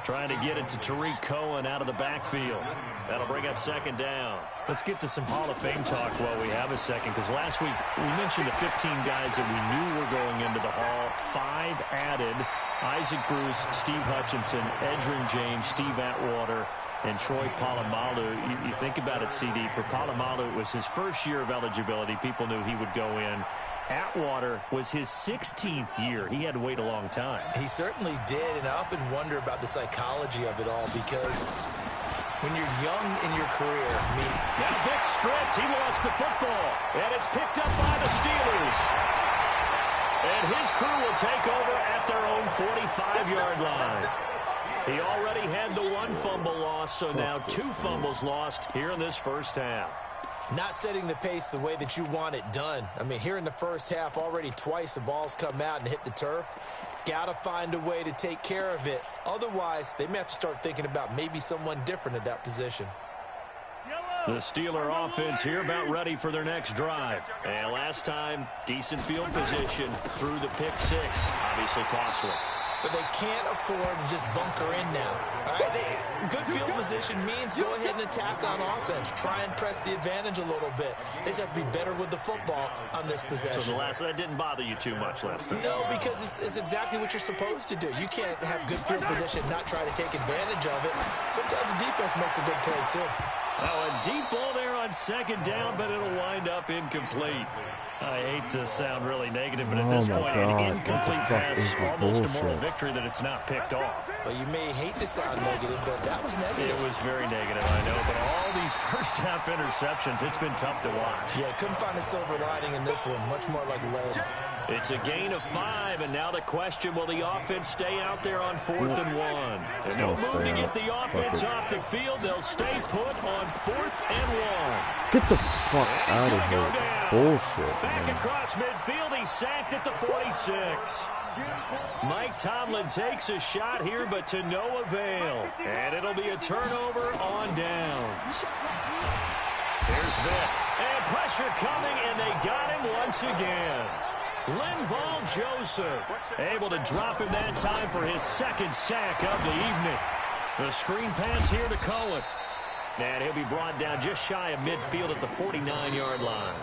Trying to get it to Tariq Cohen out of the backfield. That'll bring up 2nd down. Let's get to some Hall of Fame talk while we have a second, because last week we mentioned the 15 guys that we knew were going into the Hall. 5 added. Isaac Bruce, Steve Hutchinson, Edgerrin James, Steve Atwater, and Troy Polamalu. You think about it, CD. For Polamalu, it was his first year of eligibility. People knew he would go in. Atwater was his 16th year. He had to wait a long time. He certainly did, and I often wonder about the psychology of it all, because when you're young in your career, I mean... Now Vick stripped. He lost the football, and it's picked up by the Steelers. And his crew will take over at their own 45-yard line. He already had the 1 fumble loss, so now 2 fumbles lost here in this 1st half. Not setting the pace the way that you want it done. I mean, here in the 1st half, already twice the ball's come out and hit the turf. Got to find a way to take care of it. Otherwise, they may have to start thinking about maybe someone different at that position. The Steeler offense here about ready for their next drive. And last time, decent field position through the pick six. Obviously costly. But they can't afford to just bunker in now. All right, good field position means go ahead and attack on offense. Try and press the advantage a little bit. They just have to be better with the football on this possession. So that didn't bother you too much last time? No, because it's exactly what you're supposed to do. You can't have good field position, not try to take advantage of it. Sometimes the defense makes a good play, too. Oh, a deep ball there on second down, but it'll wind up incomplete. I hate to sound really negative, but at this point, an incomplete pass, almost a moral victory that it's not picked off. Well, you may hate to sound negative, but that was negative. It was very negative, I know, but all these first-half interceptions, it's been tough to watch. Yeah, couldn't find a silver lining in this one, much more like lead. It's a gain of 5, and now the question, will the offense stay out there on 4th and 1? And no move to get the offense off the field. They'll stay put on 4th and 1. Get the fuck out of here. Bullshit, Back man. across midfield, he's sacked at the 46. Mike Tomlin takes a shot here, but to no avail. And it'll be a turnover on downs. Here's Vick. And pressure coming, and they got him once again. Linval Joseph able to drop him that time for his second sack of the evening. The screen pass here to Cohen. And he'll be brought down just shy of midfield at the 49-yard line.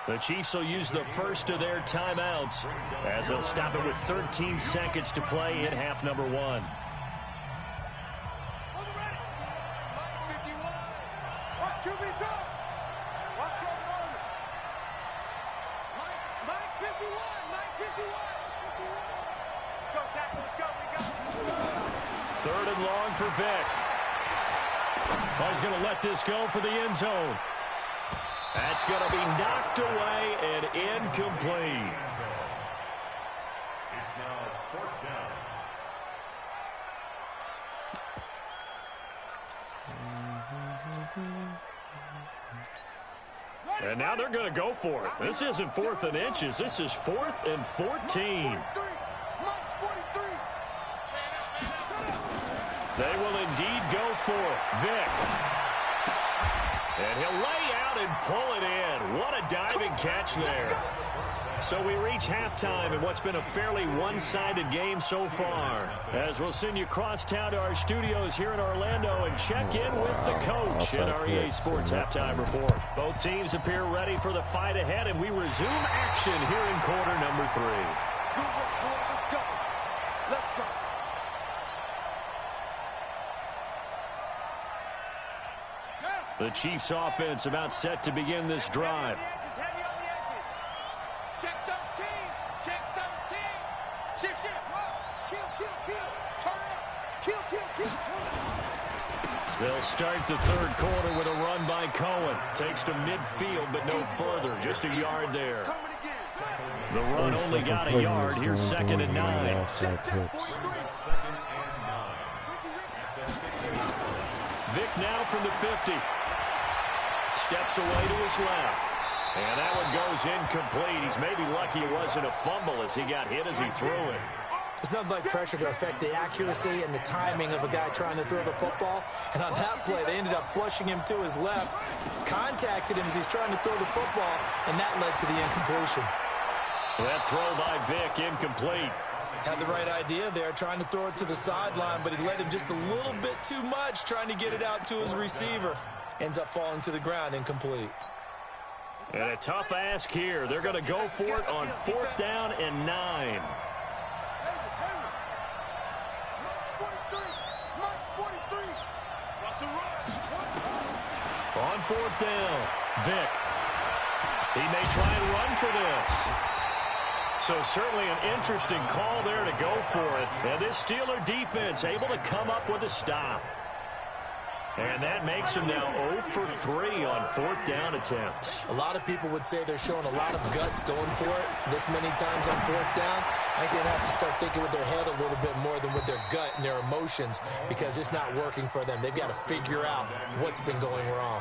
The Chiefs will use the first of their timeouts as they'll stop it with 13 seconds to play in half number 1. Third and long for Vick. Oh, he's going to let this go for the end zone. That's going to be knocked away and incomplete. It's now 4th down. And now they're going to go for it. This isn't 4th and inches. This is 4th and 14. They will indeed go for it. Vick. And he'll lay out and pull it in. What a diving catch there. So we reach halftime in what's been a fairly one-sided game so far. As we'll send you cross town to our studios here in Orlando and check in with the coach in our EA Sports Halftime Report. Both teams appear ready for the fight ahead, and we resume action here in quarter number 3. The Chiefs offense about set to begin this drive. They'll start the third quarter with a run by Cohen. Takes to midfield, but no further. Just a yard there. The run only got a yard. Here's 2nd and 9. Vick now from the 50. Steps away to his left. And that one goes incomplete. He's maybe lucky it wasn't a fumble as he got hit as he threw it. It's not like pressure to affect the accuracy and the timing of a guy trying to throw the football. And on that play, they ended up flushing him to his left, contacted him as he's trying to throw the football, and that led to the incompletion. That throw by Vick, incomplete. Had the right idea there, trying to throw it to the sideline, but he let him just a little bit too much, trying to get it out to his receiver. Ends up falling to the ground, incomplete. And a tough ask here. They're going to go for it on 4th down and 9. On 4th down, Vick. He may try and run for this. So certainly an interesting call there to go for it. And this Steeler defense able to come up with a stop. And that makes him now 0 for 3 on 4th down attempts. A lot of people would say they're showing a lot of guts going for it this many times on 4th down. I think they'd have to start thinking with their head a little bit more than with their gut and their emotions because it's not working for them. They've got to figure out what's been going wrong.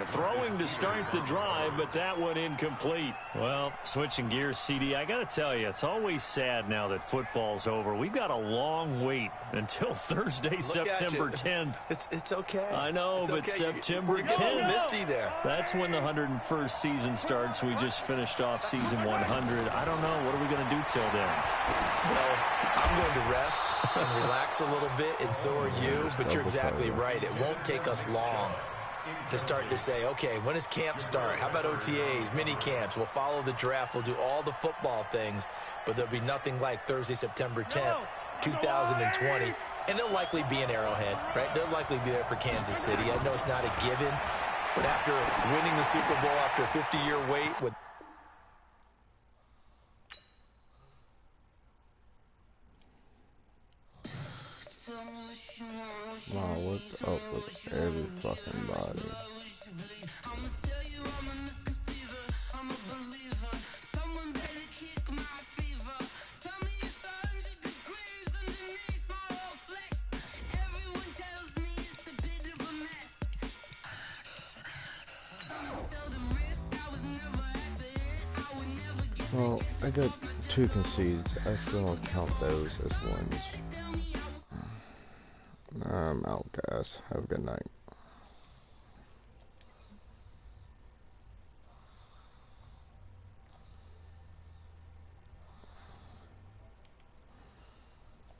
Throwing to start the drive, but that one incomplete. Well, switching gears, CD, I got to tell you, it's always sad now that football's over. We've got a long wait until Thursday, September 10th. It's okay. I know, it's but okay. September 10th. Misty there. That's when the 101st season starts. We just finished off season 100. I don't know. What are we going to do till then? Well, I'm going to rest and relax a little bit, and so are you. But you're exactly right. It won't take us long to start to say, okay, when does camp start? How about OTAs, mini camps? We'll follow the draft. We'll do all the football things, but there'll be nothing like Thursday, September 10th, 2020. And they'll likely be in Arrowhead, right? They'll likely be there for Kansas City. I know it's not a given, but after winning the Super Bowl after a 50-year wait with wow, what's up with every fucking body? Well, I got 2 concedes. I still don't count those as wins. I'm out, guys. Have a good night.